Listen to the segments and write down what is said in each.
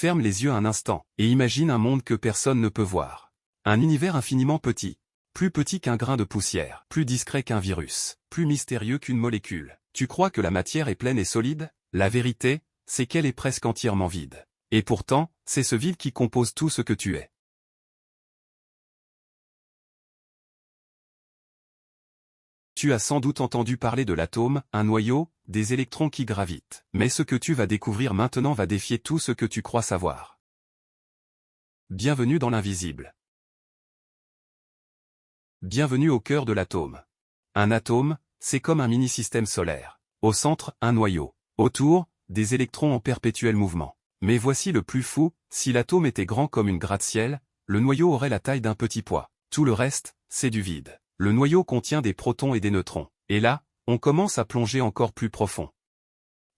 Ferme les yeux un instant, et imagine un monde que personne ne peut voir. Un univers infiniment petit. Plus petit qu'un grain de poussière, plus discret qu'un virus, plus mystérieux qu'une molécule. Tu crois que la matière est pleine et solide? La vérité, c'est qu'elle est presque entièrement vide. Et pourtant, c'est ce vide qui compose tout ce que tu es. Tu as sans doute entendu parler de l'atome, un noyau, des électrons qui gravitent. Mais ce que tu vas découvrir maintenant va défier tout ce que tu crois savoir. Bienvenue dans l'invisible. Bienvenue au cœur de l'atome. Un atome, c'est comme un mini-système solaire. Au centre, un noyau. Autour, des électrons en perpétuel mouvement. Mais voici le plus fou, si l'atome était grand comme une gratte-ciel, le noyau aurait la taille d'un petit pois. Tout le reste, c'est du vide. Le noyau contient des protons et des neutrons. Et là, on commence à plonger encore plus profond.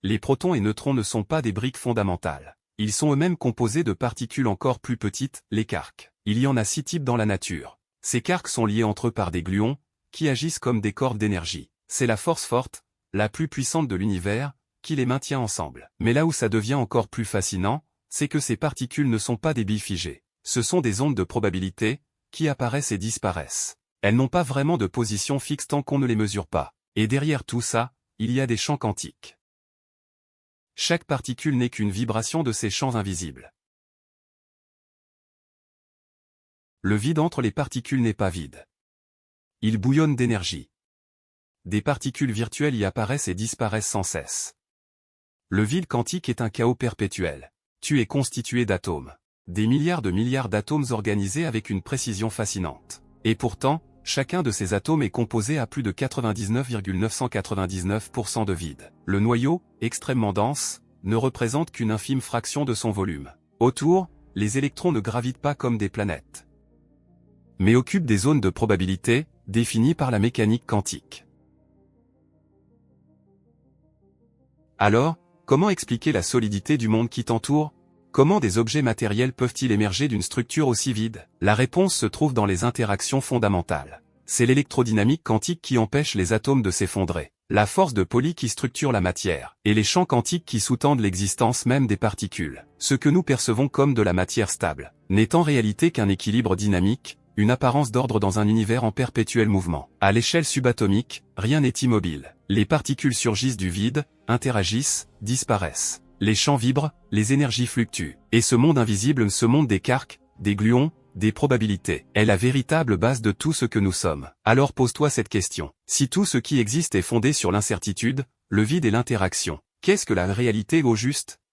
Les protons et neutrons ne sont pas des briques fondamentales. Ils sont eux-mêmes composés de particules encore plus petites, les quarks. Il y en a 6 types dans la nature. Ces quarks sont liés entre eux par des gluons, qui agissent comme des cordes d'énergie. C'est la force forte, la plus puissante de l'univers, qui les maintient ensemble. Mais là où ça devient encore plus fascinant, c'est que ces particules ne sont pas des billes figées. Ce sont des ondes de probabilité, qui apparaissent et disparaissent. Elles n'ont pas vraiment de position fixe tant qu'on ne les mesure pas. Et derrière tout ça, il y a des champs quantiques. Chaque particule n'est qu'une vibration de ces champs invisibles. Le vide entre les particules n'est pas vide. Il bouillonne d'énergie. Des particules virtuelles y apparaissent et disparaissent sans cesse. Le vide quantique est un chaos perpétuel. Tu es constitué d'atomes. Des milliards d'atomes organisés avec une précision fascinante. Et pourtant, chacun de ces atomes est composé à plus de 99,999% de vide. Le noyau, extrêmement dense, ne représente qu'une infime fraction de son volume. Autour, les électrons ne gravitent pas comme des planètes, mais occupent des zones de probabilité, définies par la mécanique quantique. Alors, comment expliquer la solidité du monde qui t'entoure? Comment des objets matériels peuvent-ils émerger d'une structure aussi vide? La réponse se trouve dans les interactions fondamentales. C'est l'électrodynamique quantique qui empêche les atomes de s'effondrer, la force de Pauli qui structure la matière, et les champs quantiques qui sous-tendent l'existence même des particules. Ce que nous percevons comme de la matière stable, n'est en réalité qu'un équilibre dynamique, une apparence d'ordre dans un univers en perpétuel mouvement. À l'échelle subatomique, rien n'est immobile. Les particules surgissent du vide, interagissent, disparaissent. Les champs vibrent, les énergies fluctuent. Et ce monde invisible, ce monde des quarks, des gluons, des probabilités, est la véritable base de tout ce que nous sommes. Alors pose-toi cette question. Si tout ce qui existe est fondé sur l'incertitude, le vide et l'interaction, qu'est-ce que la réalité au juste?